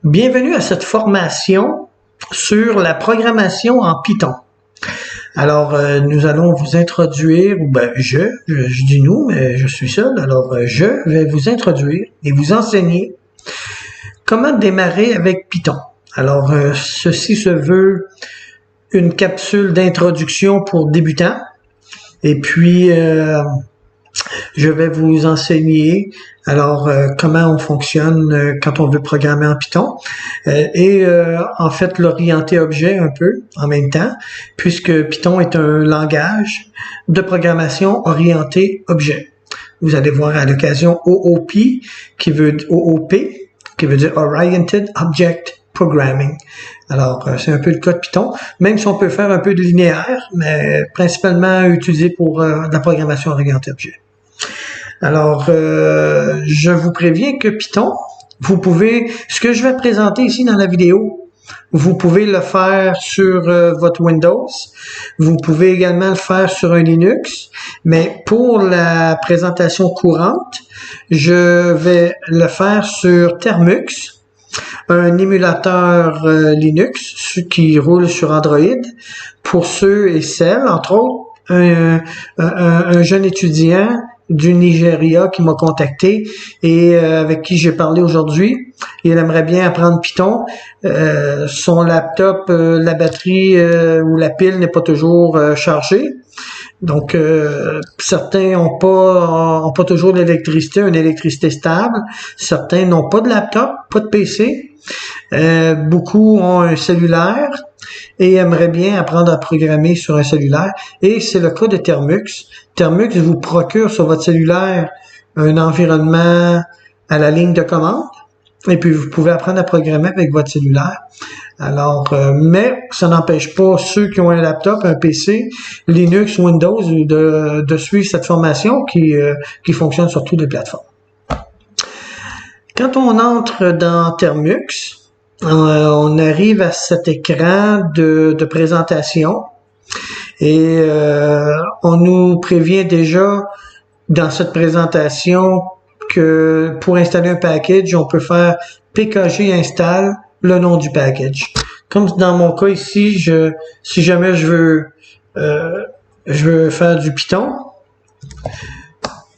Bienvenue à cette formation sur la programmation en Python. Alors, nous allons vous introduire, je dis nous, mais je suis seul, alors je vais vous introduire et vous enseigner comment démarrer avec Python. Alors, ceci se veut une capsule d'introduction pour débutants et puis je vais vous enseigner comment on fonctionne quand on veut programmer en Python et en fait l'orienter objet un peu en même temps, puisque Python est un langage de programmation orienté objet. Vous allez voir à l'occasion OOP qui veut dire Oriented Object Programming. Alors, c'est un peu le cas de Python, même si on peut faire un peu de linéaire, mais principalement utilisé pour la programmation orientée objet. Alors, je vous préviens que Python, ce que je vais présenter ici dans la vidéo, vous pouvez le faire sur votre Windows. Vous pouvez également le faire sur un Linux. Mais pour la présentation courante, je vais le faire sur Termux, un émulateur Linux qui roule sur Android. Pour ceux et celles, entre autres, un jeune étudiant du Nigeria qui m'a contacté et avec qui j'ai parlé aujourd'hui. Il aimerait bien apprendre Python. Son laptop, la batterie ou la pile n'est pas toujours chargée. Donc, certains n'ont pas toujours l'électricité, une électricité stable. Certains n'ont pas de laptop, pas de PC. Beaucoup ont un cellulaire et aimeraient bien apprendre à programmer sur un cellulaire. Et c'est le cas de Termux. Termux vous procure sur votre cellulaire un environnement à la ligne de commande. Et puis, vous pouvez apprendre à programmer avec votre cellulaire. Alors, mais ça n'empêche pas ceux qui ont un laptop, un PC, Linux, Windows, de suivre cette formation qui fonctionne sur toutes les plateformes. Quand on entre dans Termux, on arrive à cet écran de présentation et on nous prévient déjà dans cette présentation que pour installer un package, on peut faire pkg install le nom du package. Comme dans mon cas ici, si jamais je veux faire du Python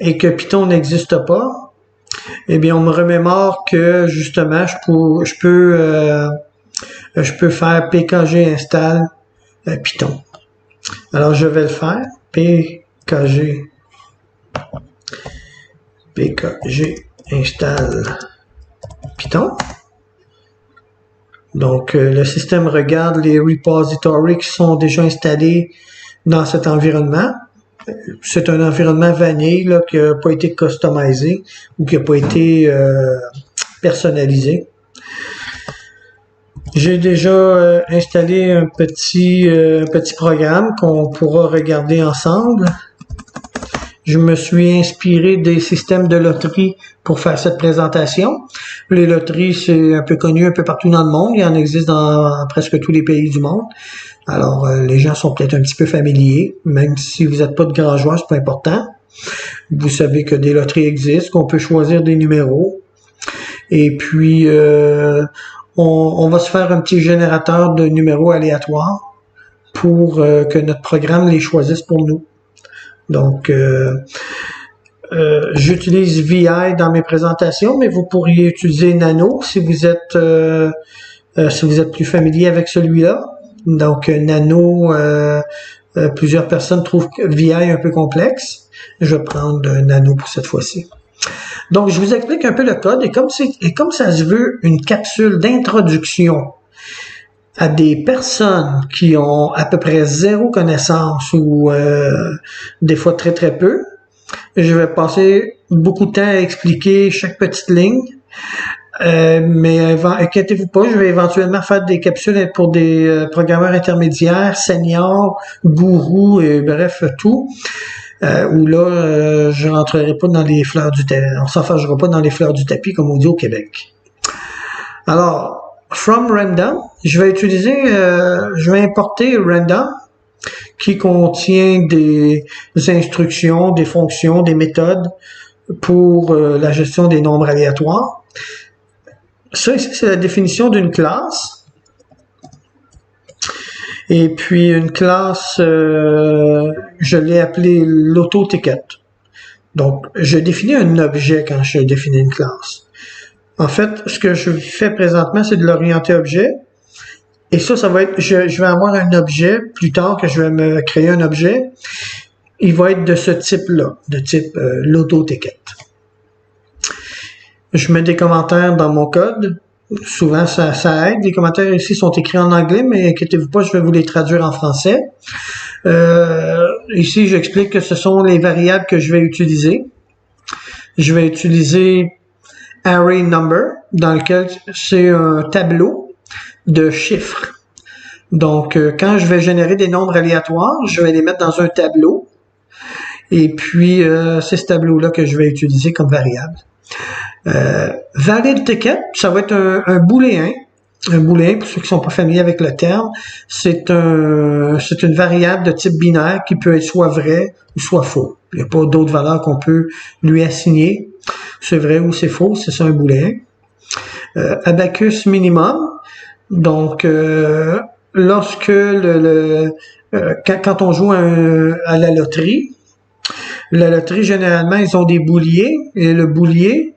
et que Python n'existe pas, eh bien on me remémore que justement je peux faire pkg install Python. Alors je vais le faire pkg install Python. Donc, le système regarde les repositories qui sont déjà installés dans cet environnement. C'est un environnement vanille là, qui n'a pas été customisé ou qui n'a pas été personnalisé. J'ai déjà installé un petit programme qu'on pourra regarder ensemble. Je me suis inspiré des systèmes de loterie pour faire cette présentation. Les loteries, c'est un peu connu un peu partout dans le monde. Il en existe dans presque tous les pays du monde. Alors, les gens sont peut-être un petit peu familiers. Même si vous n'êtes pas de grands joueurs, c'est pas important. Vous savez que des loteries existent, qu'on peut choisir des numéros. Et puis, on va se faire un petit générateur de numéros aléatoires pour que notre programme les choisisse pour nous. Donc, j'utilise VI dans mes présentations, mais vous pourriez utiliser Nano si vous êtes plus familier avec celui-là. Donc, Nano, plusieurs personnes trouvent VI un peu complexe. Je vais prendre Nano pour cette fois-ci. Donc, je vous explique un peu le code et comme ça se veut une capsule d'introduction à des personnes qui ont à peu près zéro connaissance ou des fois très très peu, je vais passer beaucoup de temps à expliquer chaque petite ligne. Mais inquiétez-vous pas, je vais éventuellement faire des capsules pour des programmeurs intermédiaires, seniors, gourous et bref tout. Où là, je rentrerai pas dans les fleurs du tapis. On s'enfargera pas dans les fleurs du tapis comme on dit au Québec. Alors, from random, je vais importer random qui contient des instructions, des fonctions, des méthodes pour la gestion des nombres aléatoires. ça ici, c'est la définition d'une classe. Et puis une classe, je l'ai appelée l'auto-ticket. Donc, je définis un objet quand je définis une classe. En fait, ce que je fais présentement, c'est de l'orienter objet. Et ça va être, je vais avoir un objet plus tard que je vais me créer un objet. Il va être de ce type-là, de type l'auto-ticket. Je mets des commentaires dans mon code. Souvent, ça aide. Les commentaires ici sont écrits en anglais, mais inquiétez-vous pas, je vais vous les traduire en français. Ici, j'explique que ce sont les variables que je vais utiliser. Je vais utiliser array number, dans lequel c'est un tableau de chiffres. Donc, quand je vais générer des nombres aléatoires, je vais les mettre dans un tableau. Et puis, c'est ce tableau-là que je vais utiliser comme variable. Valid ticket, ça va être un booléen. Un booléen, pour ceux qui sont pas familiers avec le terme, c'est une variable de type binaire qui peut être soit vrai ou soit faux. Il n'y a pas d'autres valeurs qu'on peut lui assigner. C'est vrai ou c'est faux, c'est ça un booléen. Abacus minimum. Donc, lorsque quand on joue à la loterie, généralement, ils ont des bouliers, et le boulier,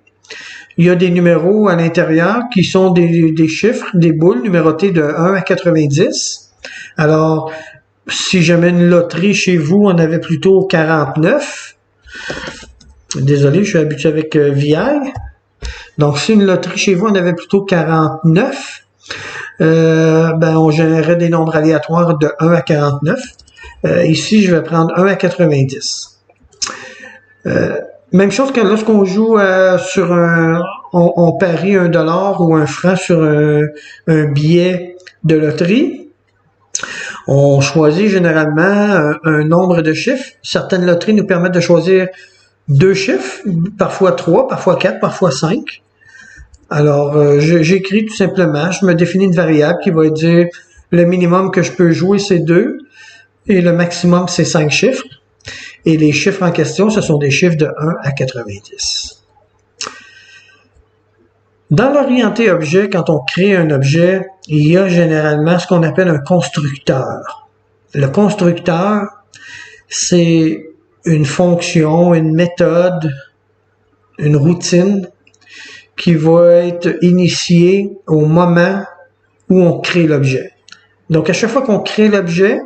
il y a des numéros à l'intérieur qui sont des chiffres, des boules numérotées de 1 à 90. Alors, si jamais une loterie chez vous, on avait plutôt 49. Désolé, je suis habitué avec VI. Donc, si une loterie chez vous, on avait plutôt 49, on générait des nombres aléatoires de 1 à 49. Ici, je vais prendre 1 à 90. Même chose que lorsqu'on joue sur on parie $1 ou un franc sur un billet de loterie. On choisit généralement un nombre de chiffres. Certaines loteries nous permettent de choisir 2 chiffres, parfois 3, parfois 4, parfois 5. Alors, j'écris tout simplement, je me définis une variable qui va dire le minimum que je peux jouer, c'est 2 et le maximum, c'est 5 chiffres. Et les chiffres en question, ce sont des chiffres de 1 à 90. Dans l'orienté objet, quand on crée un objet, il y a généralement ce qu'on appelle un constructeur. Le constructeur, c'est une fonction, une méthode, une routine qui va être initiée au moment où on crée l'objet. Donc, à chaque fois qu'on crée l'objet,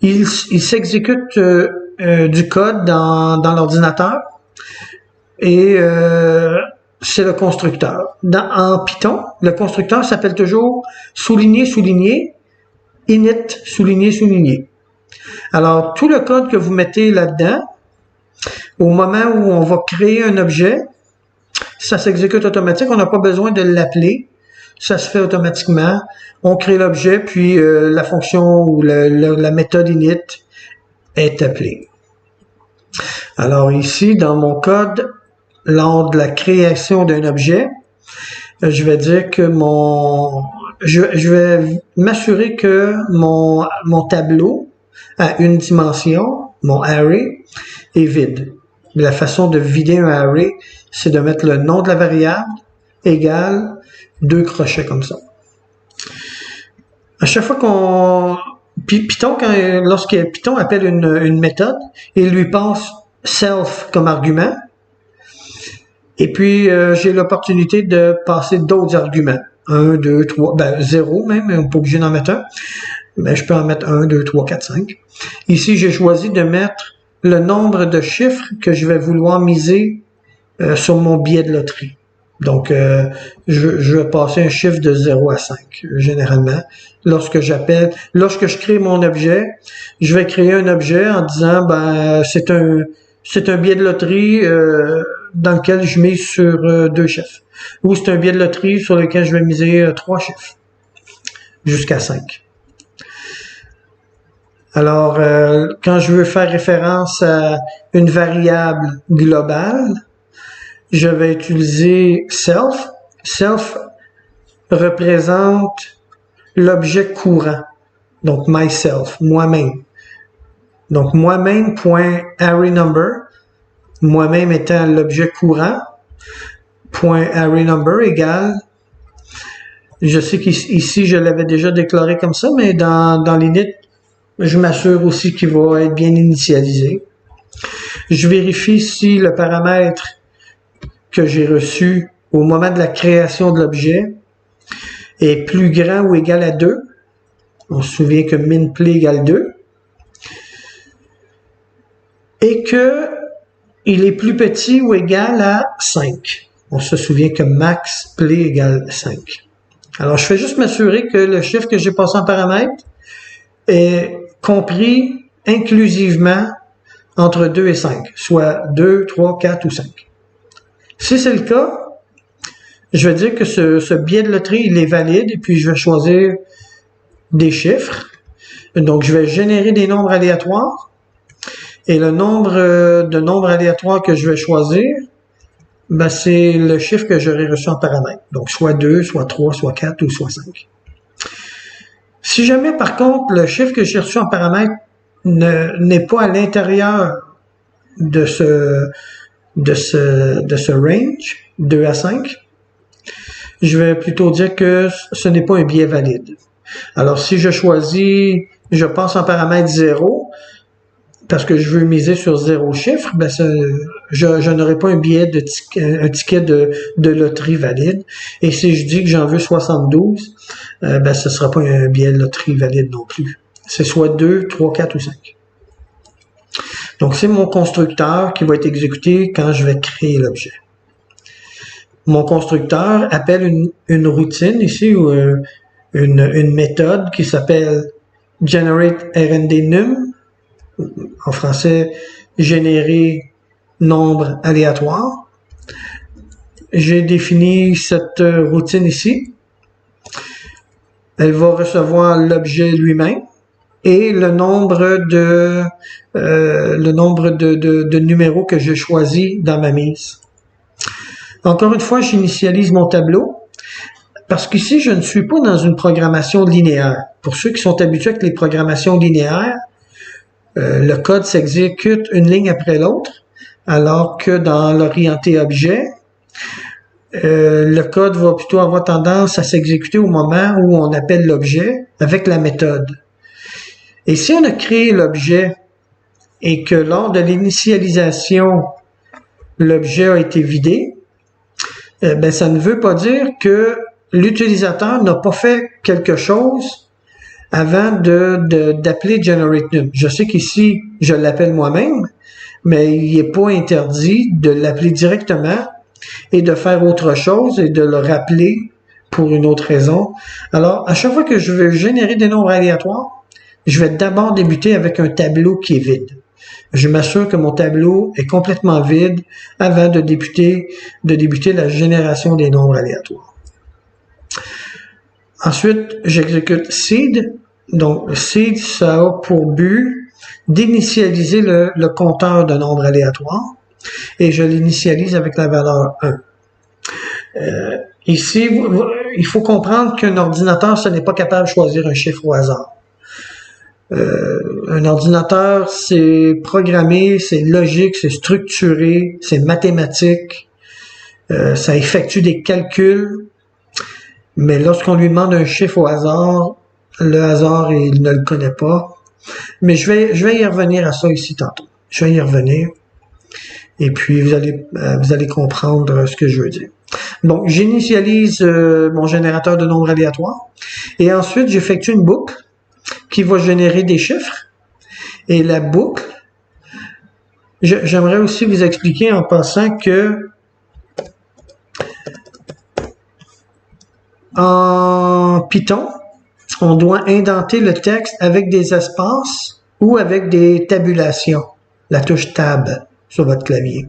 il s'exécute du code dans l'ordinateur et c'est le constructeur. En Python, le constructeur s'appelle toujours souligné, souligné, init, souligné, souligné. Alors, tout le code que vous mettez là-dedans, au moment où on va créer un objet, ça s'exécute automatique, on n'a pas besoin de l'appeler, ça se fait automatiquement. On crée l'objet, puis la fonction ou la méthode init est appelée. Alors ici, dans mon code, lors de la création d'un objet, je vais dire que je vais m'assurer que mon tableau à une dimension, mon array, est vide. La façon de vider un array, c'est de mettre le nom de la variable égale 2 crochets comme ça. À chaque fois Python, lorsque Python appelle une méthode, il lui passe self comme argument. Et puis, j'ai l'opportunité de passer d'autres arguments. 1, 2, 3, 0 même, on n'est pas obligé d'en mettre un. Mais je peux en mettre 1, 2, 3, 4, 5. Ici, j'ai choisi de mettre le nombre de chiffres que je vais vouloir miser sur mon billet de loterie. Donc, je vais passer un chiffre de 0 à 5, généralement. Lorsque je crée mon objet, je vais créer un objet en disant, c'est un billet de loterie dans lequel je mise sur 2 chiffres. Ou c'est un billet de loterie sur lequel je vais miser 3 chiffres, jusqu'à 5. Alors, quand je veux faire référence à une variable globale, je vais utiliser self. Self représente l'objet courant. Donc, myself, moi-même. Donc, moi-même.ArrayNumber, moi-même étant l'objet courant, .ArrayNumber égale Je sais qu'ici, je l'avais déjà déclaré comme ça, mais dans l'init, je m'assure aussi qu'il va être bien initialisé. Je vérifie si le paramètre que j'ai reçu au moment de la création de l'objet est plus grand ou égal à 2. On se souvient que minPlay égale 2. Et que il est plus petit ou égal à 5. On se souvient que maxPlay égale 5. Alors, je fais juste m'assurer que le chiffre que j'ai passé en paramètre est compris inclusivement entre 2 et 5, soit 2, 3, 4 ou 5. Si c'est le cas, je vais dire que ce biais de loterie, il est valide, et puis je vais choisir des chiffres. Donc, je vais générer des nombres aléatoires, et le nombre de nombres aléatoires que je vais choisir, ben, c'est le chiffre que j'aurai reçu en paramètre. Donc, soit 2, soit 3, soit 4 ou soit 5. Si jamais, par contre, le chiffre que j'ai reçu en paramètre n'est pas à l'intérieur de ce range, 2 à 5, je vais plutôt dire que ce n'est pas un biais valide. Alors, si je choisis, je passe en paramètre 0, parce que je veux miser sur 0 chiffre, ben je n'aurai pas un biais un ticket de loterie valide. Et si je dis que j'en veux 72, ben ce sera pas un biais de loterie valide non plus. C'est soit 2, 3, 4 ou 5. Donc, c'est mon constructeur qui va être exécuté quand je vais créer l'objet. Mon constructeur appelle une routine ici, ou une méthode qui s'appelle GenerateRNDNum, en français, générer nombre aléatoire. J'ai défini cette routine ici. Elle va recevoir l'objet lui-même et le nombre de numéros que j'ai choisi dans ma mise. Encore une fois, j'initialise mon tableau parce qu'ici, je ne suis pas dans une programmation linéaire. Pour ceux qui sont habitués avec les programmations linéaires, le code s'exécute une ligne après l'autre, alors que dans l'orienté objet, le code va plutôt avoir tendance à s'exécuter au moment où on appelle l'objet avec la méthode. Et si on a créé l'objet et que lors de l'initialisation, l'objet a été vidé, ben ça ne veut pas dire que l'utilisateur n'a pas fait quelque chose avant d'appeler GenerateNum. Je sais qu'ici, je l'appelle moi-même, mais il n'est pas interdit de l'appeler directement et de faire autre chose et de le rappeler pour une autre raison. Alors, à chaque fois que je veux générer des nombres aléatoires, je vais d'abord débuter avec un tableau qui est vide. Je m'assure que mon tableau est complètement vide avant de débuter la génération des nombres aléatoires. Ensuite, j'exécute seed. Donc, seed, ça a pour but d'initialiser le compteur de nombres aléatoires et je l'initialise avec la valeur 1. Ici, il faut comprendre qu'un ordinateur, ce n'est pas capable de choisir un chiffre au hasard. Un ordinateur, c'est programmé, c'est logique, c'est structuré, c'est mathématique, ça effectue des calculs, mais lorsqu'on lui demande un chiffre au hasard, le hasard, il ne le connaît pas. Mais je vais y revenir à ça ici tantôt. Je vais y revenir. Et puis, vous allez comprendre ce que je veux dire. Donc, j'initialise mon générateur de nombres aléatoires. Et ensuite, j'effectue une boucle qui va générer des chiffres. Et la boucle, j'aimerais aussi vous expliquer en passant que en Python, on doit indenter le texte avec des espaces ou avec des tabulations. La touche Tab sur votre clavier.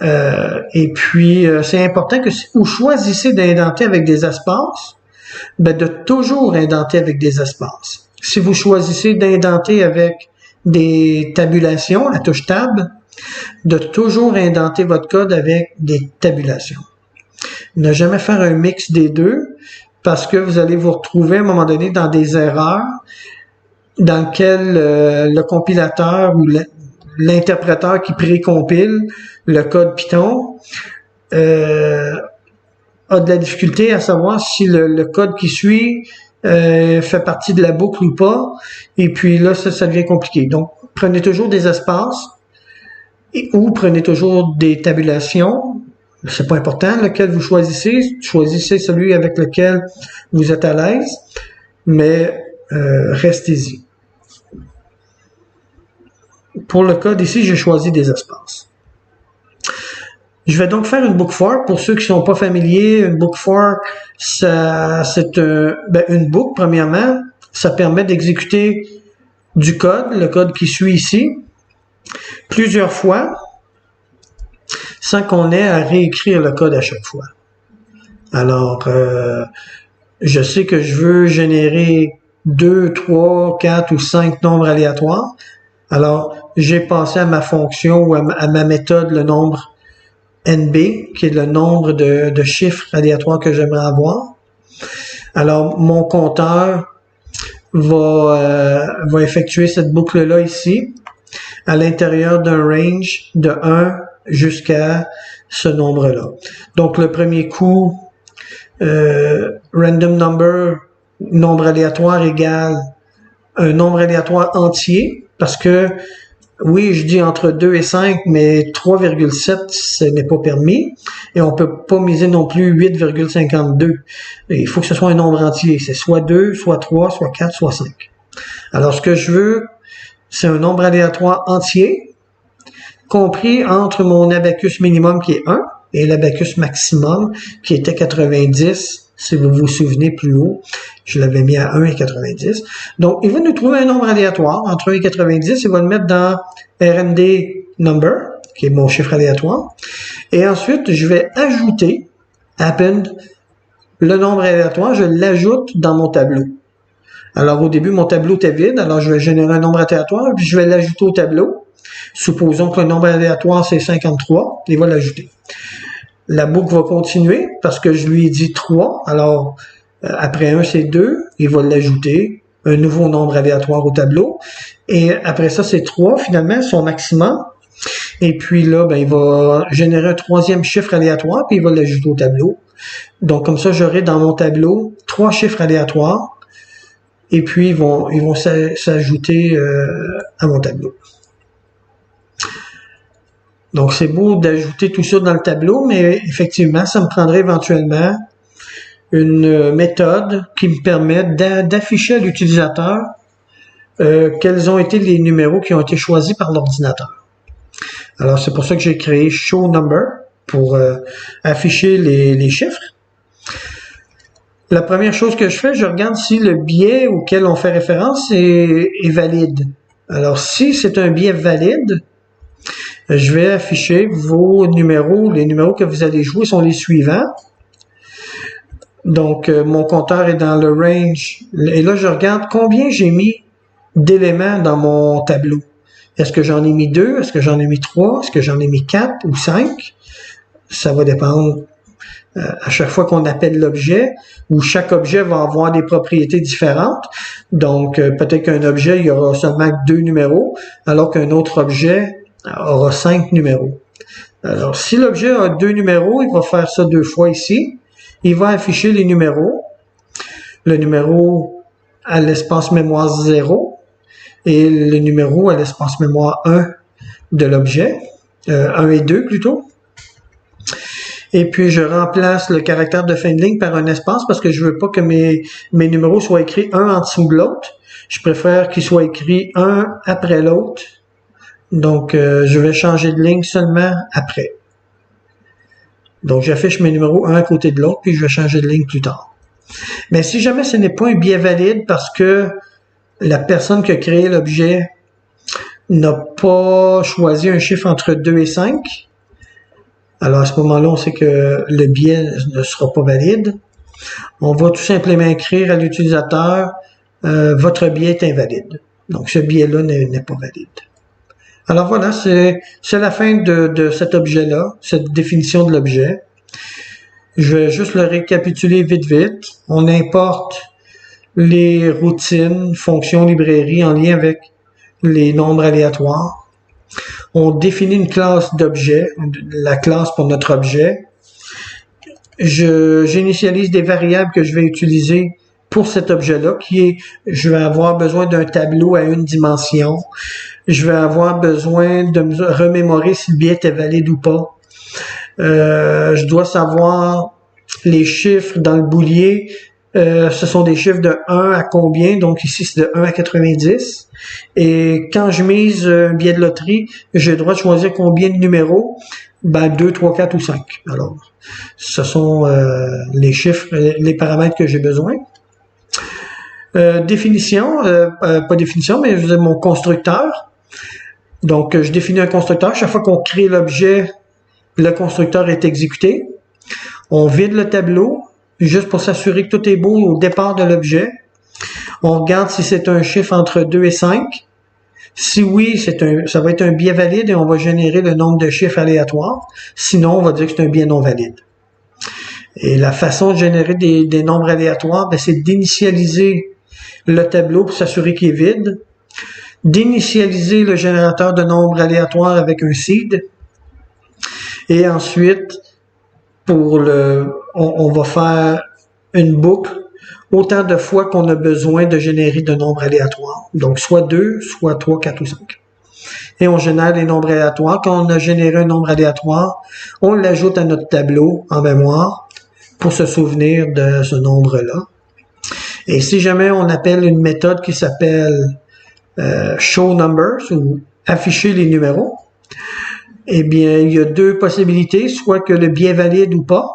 Et puis, c'est important que si vous choisissez d'indenter avec des espaces, ben de toujours indenter avec des espaces. Si vous choisissez d'indenter avec des tabulations, la touche Tab, de toujours indenter votre code avec des tabulations. Ne jamais faire un mix des deux, parce que vous allez vous retrouver à un moment donné dans des erreurs dans lesquelles le compilateur ou l'interpréteur qui précompile le code Python a de la difficulté à savoir si le code qui suit fait partie de la boucle ou pas. Et puis là, ça devient compliqué. Donc, prenez toujours des espaces ou prenez toujours des tabulations. C'est pas important lequel vous choisissez. Choisissez celui avec lequel vous êtes à l'aise, mais restez-y. Pour le code ici, j'ai choisi des espaces. Je vais donc faire une book for. Pour ceux qui sont pas familiers, une book for, c'est une book, premièrement. Ça permet d'exécuter du code, le code qui suit ici, plusieurs fois, sans qu'on ait à réécrire le code à chaque fois. Alors, je sais que je veux générer 2, 3, 4 ou 5 nombres aléatoires. Alors, j'ai passé à ma fonction ou à ma méthode le nombre NB, qui est le nombre de chiffres aléatoires que j'aimerais avoir. Alors, mon compteur va effectuer cette boucle-là ici, à l'intérieur d'un range de 1 jusqu'à ce nombre-là. Donc, le premier coup, random number, nombre aléatoire égale un nombre aléatoire entier, parce que oui, je dis entre 2 et 5, mais 3,7, ce n'est pas permis. Et on peut pas miser non plus 8,52. Il faut que ce soit un nombre entier. C'est soit 2, soit 3, soit 4, soit 5. Alors, ce que je veux, c'est un nombre aléatoire entier, compris entre mon abacus minimum qui est 1 et l'abacus maximum qui était 90. Si vous vous souvenez plus haut, je l'avais mis à 1 et 90. Donc, il va nous trouver un nombre aléatoire entre 1 et 90. Il va le mettre dans RND number, qui est mon chiffre aléatoire. Et ensuite, je vais ajouter, append, le nombre aléatoire, je l'ajoute dans mon tableau. Alors, au début, mon tableau était vide. Alors, je vais générer un nombre aléatoire, puis je vais l'ajouter au tableau. Supposons que le nombre aléatoire, c'est 53. Il va l'ajouter. La boucle va continuer parce que je lui ai dit 3. Alors, après 1, c'est 2. Il va l'ajouter. Un nouveau nombre aléatoire au tableau. Et après ça, c'est 3, finalement, son maximum. Et puis là, il va générer un troisième chiffre aléatoire, puis il va l'ajouter au tableau. Donc, comme ça, j'aurai dans mon tableau 3 chiffres aléatoires. Et puis, ils vont s'ajouter à mon tableau. Donc, c'est beau d'ajouter tout ça dans le tableau, mais effectivement, ça me prendrait éventuellement une méthode qui me permet d'afficher à l'utilisateur quels ont été les numéros qui ont été choisis par l'ordinateur. Alors, c'est pour ça que j'ai créé Show Number pour afficher les chiffres. La première chose que je fais, je regarde si le biais auquel on fait référence est valide. Alors, si c'est un biais valide, je vais afficher vos numéros. Les numéros que vous allez jouer sont les suivants. Donc, mon compteur est dans le range. Et là, je regarde combien j'ai mis d'éléments dans mon tableau. Est-ce que j'en ai mis 2? Est-ce que j'en ai mis 3? Est-ce que j'en ai mis 4 ou 5? Ça va dépendre à chaque fois qu'on appelle l'objet, où chaque objet va avoir des propriétés différentes. Donc, peut-être qu'un objet, il y aura seulement 2 numéros, alors qu'un autre objet aura 5 numéros. Alors, si l'objet a 2 numéros, il va faire ça 2 fois ici. Il va afficher les numéros. Le numéro à l'espace mémoire 0 et le numéro à l'espace mémoire 1 de l'objet. 1 et 2 plutôt. Et puis, je remplace le caractère de fin de ligne par un espace parce que je veux pas que mes numéros soient écrits un en dessous de l'autre. Je préfère qu'ils soient écrits un après l'autre. Donc, je vais changer de ligne seulement après. Donc, j'affiche mes numéros un à côté de l'autre, puis je vais changer de ligne plus tard. Mais si jamais ce n'est pas un biais valide parce que la personne qui a créé l'objet n'a pas choisi un chiffre entre 2 et 5, alors à ce moment-là, on sait que le biais ne sera pas valide. On va tout simplement écrire à l'utilisateur votre biais est invalide. Donc, ce biais-là n'est pas valide. Alors voilà, c'est la fin de cet objet-là, cette définition de l'objet. Je vais juste le récapituler vite. On importe les routines, fonctions, librairies en lien avec les nombres aléatoires. On définit une classe d'objet, la classe pour notre objet. j'initialise des variables que je vais utiliser pour cet objet-là, je vais avoir besoin d'un tableau à une dimension. Je vais avoir besoin de me remémorer si le billet était valide ou pas. Je dois savoir les chiffres dans le boulier. Ce sont des chiffres de 1 à combien? Donc ici, c'est de 1 à 90. Et quand je mise un billet de loterie, j'ai le droit de choisir combien de numéros? 2, 3, 4 ou 5. Alors, ce sont les chiffres, les paramètres que j'ai besoin. Définition, pas définition, mais je veux dire mon constructeur. Donc, je définis un constructeur. Chaque fois qu'on crée l'objet, le constructeur est exécuté. On vide le tableau, juste pour s'assurer que tout est beau au départ de l'objet. On regarde si c'est un chiffre entre 2 et 5. Si oui, ça va être un billet valide et on va générer le nombre de chiffres aléatoires. Sinon, on va dire que c'est un billet non valide. Et la façon de générer des nombres aléatoires, c'est d'initialiser le tableau pour s'assurer qu'il est vide, d'initialiser le générateur de nombres aléatoires avec un seed, et ensuite, on va faire une boucle autant de fois qu'on a besoin de générer de nombres aléatoires. Donc, soit 2, soit 3, 4 ou 5. Et on génère des nombres aléatoires. Quand on a généré un nombre aléatoire, on l'ajoute à notre tableau en mémoire pour se souvenir de ce nombre-là. Et si jamais on appelle une méthode qui s'appelle show numbers ou afficher les numéros, eh bien, il y a deux possibilités, soit que le billet valide ou pas.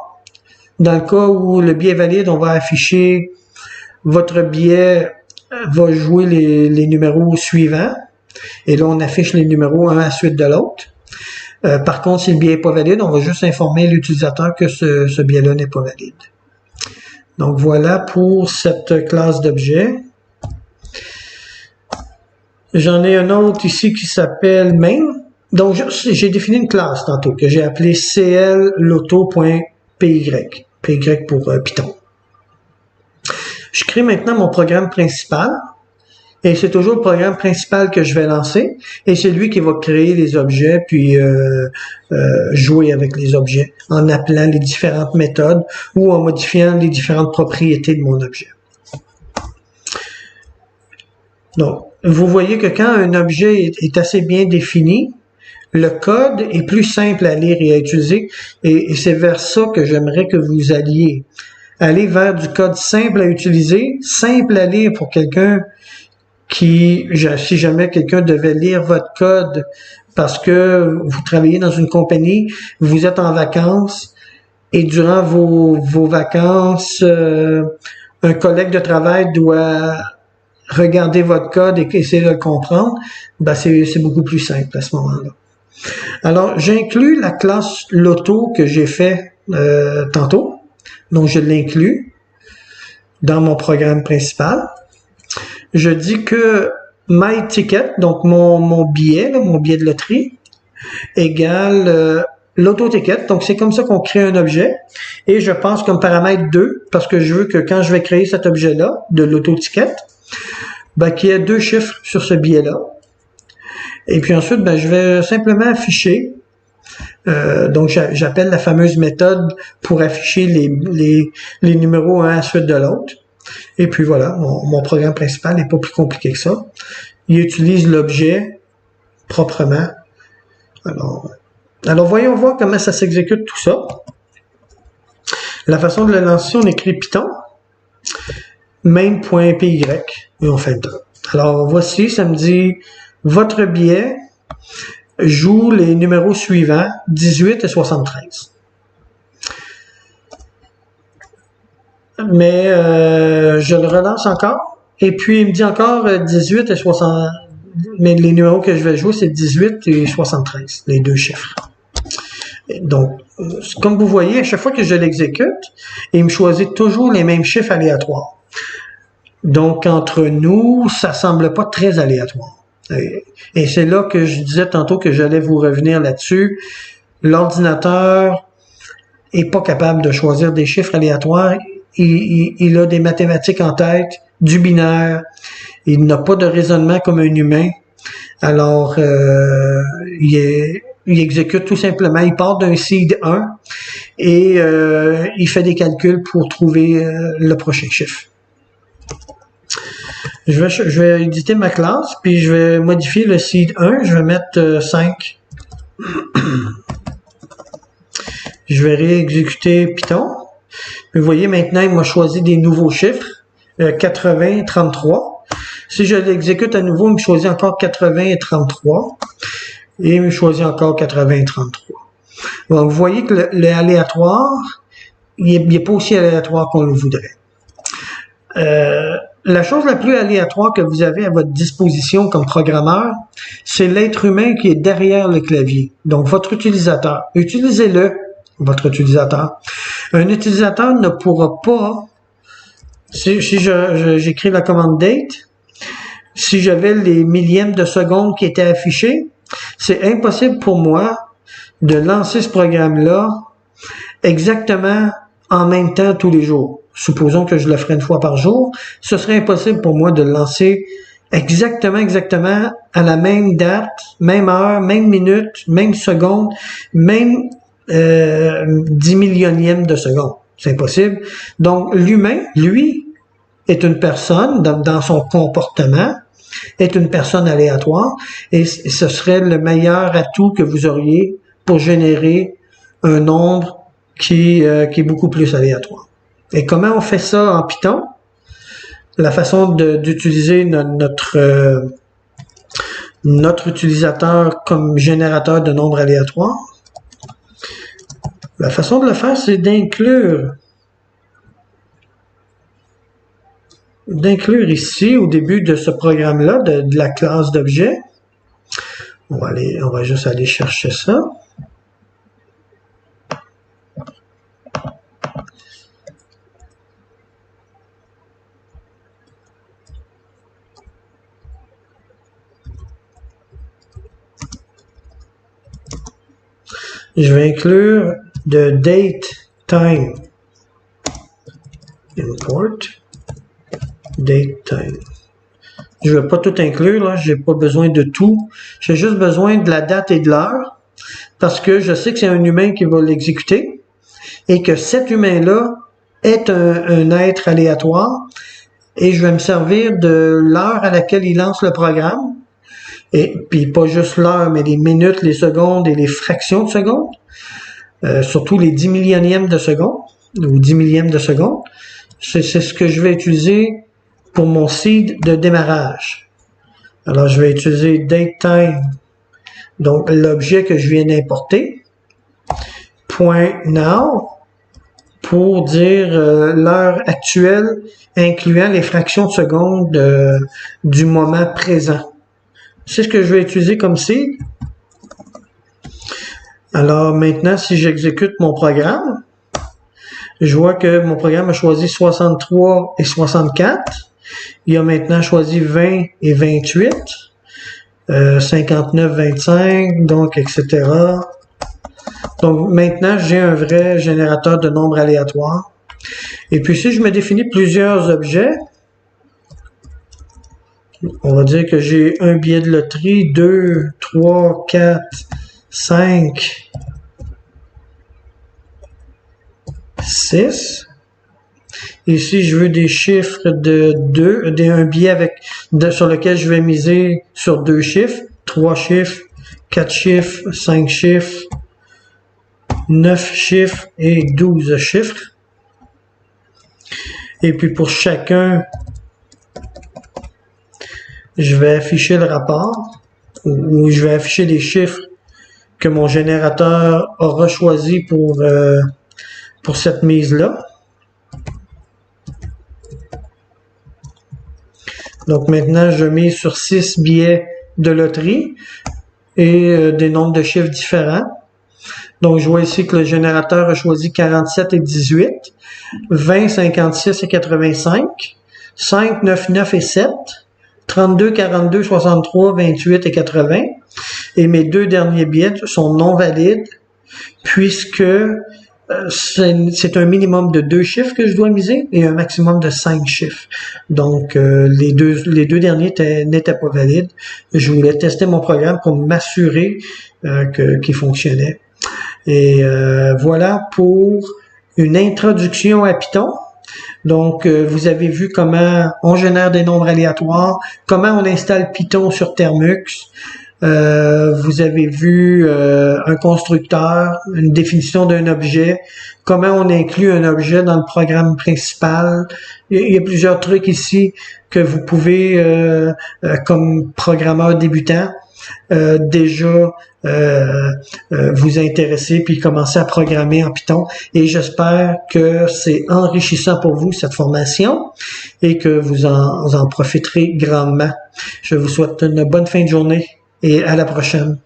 Dans le cas où le billet valide, on va afficher votre billet va jouer les numéros suivants. Et là, on affiche les numéros un à la suite de l'autre. Par contre, si le billet n'est pas valide, on va juste informer l'utilisateur que ce billet-là n'est pas valide. Donc, voilà pour cette classe d'objets. J'en ai un autre ici qui s'appelle main. Donc, j'ai défini une classe tantôt que j'ai appelée clloto.py. PY pour Python. Je crée maintenant mon programme principal. Et c'est toujours le programme principal que je vais lancer. Et c'est lui qui va créer les objets, puis jouer avec les objets en appelant les différentes méthodes ou en modifiant les différentes propriétés de mon objet. Donc, vous voyez que quand un objet est assez bien défini, le code est plus simple à lire et à utiliser. Et c'est vers ça que j'aimerais que vous alliez. Aller vers du code simple à utiliser, simple à lire pour quelqu'un si jamais quelqu'un devait lire votre code parce que vous travaillez dans une compagnie, vous êtes en vacances et durant vos vacances, un collègue de travail doit regarder votre code et essayer de le comprendre, c'est beaucoup plus simple à ce moment-là. Alors, j'inclus la classe Loto que j'ai fait tantôt, donc je l'inclus dans mon programme principal. Je dis que my ticket, donc mon billet, mon billet de loterie, égale l'auto-ticket. Donc, c'est comme ça qu'on crée un objet. Et je passe comme paramètre 2, parce que je veux que quand je vais créer cet objet-là, de l'auto-ticket, qu'il y ait 2 chiffres sur ce billet-là. Et puis ensuite, je vais simplement afficher. Donc, j'appelle la fameuse méthode pour afficher les numéros un à la suite de l'autre. Et puis voilà, mon programme principal n'est pas plus compliqué que ça. Il utilise l'objet proprement. Alors, voyons voir comment ça s'exécute tout ça. La façon de le lancer, on écrit Python, main.py, et on fait Enter. Alors, voici, ça me dit, votre billet joue les numéros suivants, 18 et 73. Mais je le relance encore. Et puis, il me dit encore 18 et 60. Mais les numéros que je vais jouer, c'est 18 et 73, les 2 chiffres. Donc, comme vous voyez, à chaque fois que je l'exécute, il me choisit toujours les mêmes chiffres aléatoires. Donc, entre nous, ça semble pas très aléatoire. Et c'est là que je disais tantôt que j'allais vous revenir là-dessus. L'ordinateur est pas capable de choisir des chiffres aléatoires. Il a des mathématiques en tête, du binaire. Il n'a pas de raisonnement comme un humain. Alors, il il exécute tout simplement, il part d'un seed 1 et il fait des calculs pour trouver le prochain chiffre. Je vais éditer ma classe, puis je vais modifier le seed 1, je vais mettre 5. Je vais réexécuter Python. Vous voyez, maintenant, il m'a choisi des nouveaux chiffres, 80, 33. Si je l'exécute à nouveau, il me choisit encore 80 et 33. Et il me choisit encore 80 et 33. Donc, vous voyez que le aléatoire, il n'est pas aussi aléatoire qu'on le voudrait. La chose la plus aléatoire que vous avez à votre disposition comme programmeur, c'est l'être humain qui est derrière le clavier. Donc, votre utilisateur. Utilisez-le, votre utilisateur. Un utilisateur ne pourra pas, si j'écris la commande date, si j'avais les millièmes de seconde qui étaient affichés, c'est impossible pour moi de lancer ce programme-là exactement en même temps tous les jours. Supposons que je le ferais une fois par jour, ce serait impossible pour moi de le lancer exactement à la même date, même heure, même minute, même seconde, même 10 millionième de seconde. C'est impossible. Donc, l'humain, lui, est une personne dans son comportement, est une personne aléatoire, et ce serait le meilleur atout que vous auriez pour générer un nombre qui est beaucoup plus aléatoire. Et comment on fait ça en Python? La façon d'utiliser notre utilisateur comme générateur de nombres aléatoires. La façon de le faire, c'est d'inclure ici, au début de ce programme-là, de la classe d'objet. On va juste aller chercher ça. Je vais inclure de date time import date time. Je ne vais pas tout inclure, là, j'ai pas besoin de tout. J'ai juste besoin de la date et de l'heure parce que je sais que c'est un humain qui va l'exécuter et que cet humain-là est un être aléatoire et je vais me servir de l'heure à laquelle il lance le programme. Et puis pas juste l'heure, mais les minutes, les secondes et les fractions de secondes. Surtout les 10 millionièmes de seconde ou 10 millièmes de seconde. C'est ce que je vais utiliser pour mon seed de démarrage. Alors, je vais utiliser datetime, donc l'objet que je viens d'importer, .now, pour dire l'heure actuelle, incluant les fractions de seconde du moment présent. C'est ce que je vais utiliser comme seed. Alors maintenant, si j'exécute mon programme, je vois que mon programme a choisi 63 et 64. Il a maintenant choisi 20 et 28, 59, 25, donc etc. Donc maintenant, j'ai un vrai générateur de nombres aléatoires. Et puis si je me définis plusieurs objets, on va dire que j'ai un billet de loterie, 2, 3, 4, 5, 6. Et si je veux des chiffres de 2, un billet sur lequel je vais miser sur 2 chiffres, 3 chiffres, 4 chiffres, 5 chiffres, 9 chiffres et 12 chiffres. Et puis pour chacun, je vais afficher le rapport ou je vais afficher les chiffres que mon générateur aura choisi pour cette mise-là. Donc maintenant, je mise sur 6 billets de loterie et des nombres de chiffres différents. Donc je vois ici que le générateur a choisi 47 et 18, 20, 56 et 85, 5, 9, 9 et 7, 32, 42, 63, 28 et 80. Et mes deux derniers billets sont non valides puisque c'est un minimum de 2 chiffres que je dois miser et un maximum de 5 chiffres. Donc, les deux derniers n'étaient pas valides. Je voulais tester mon programme pour m'assurer qu'il fonctionnait. Et voilà pour une introduction à Python. Donc, vous avez vu comment on génère des nombres aléatoires, comment on installe Python sur Termux. Vous avez vu un constructeur, une définition d'un objet, comment on inclut un objet dans le programme principal. Il y a plusieurs trucs ici que vous pouvez, comme programmeur débutant, déjà vous intéresser puis commencer à programmer en Python. Et j'espère que c'est enrichissant pour vous, cette formation, et que vous en profiterez grandement. Je vous souhaite une bonne fin de journée et à la prochaine.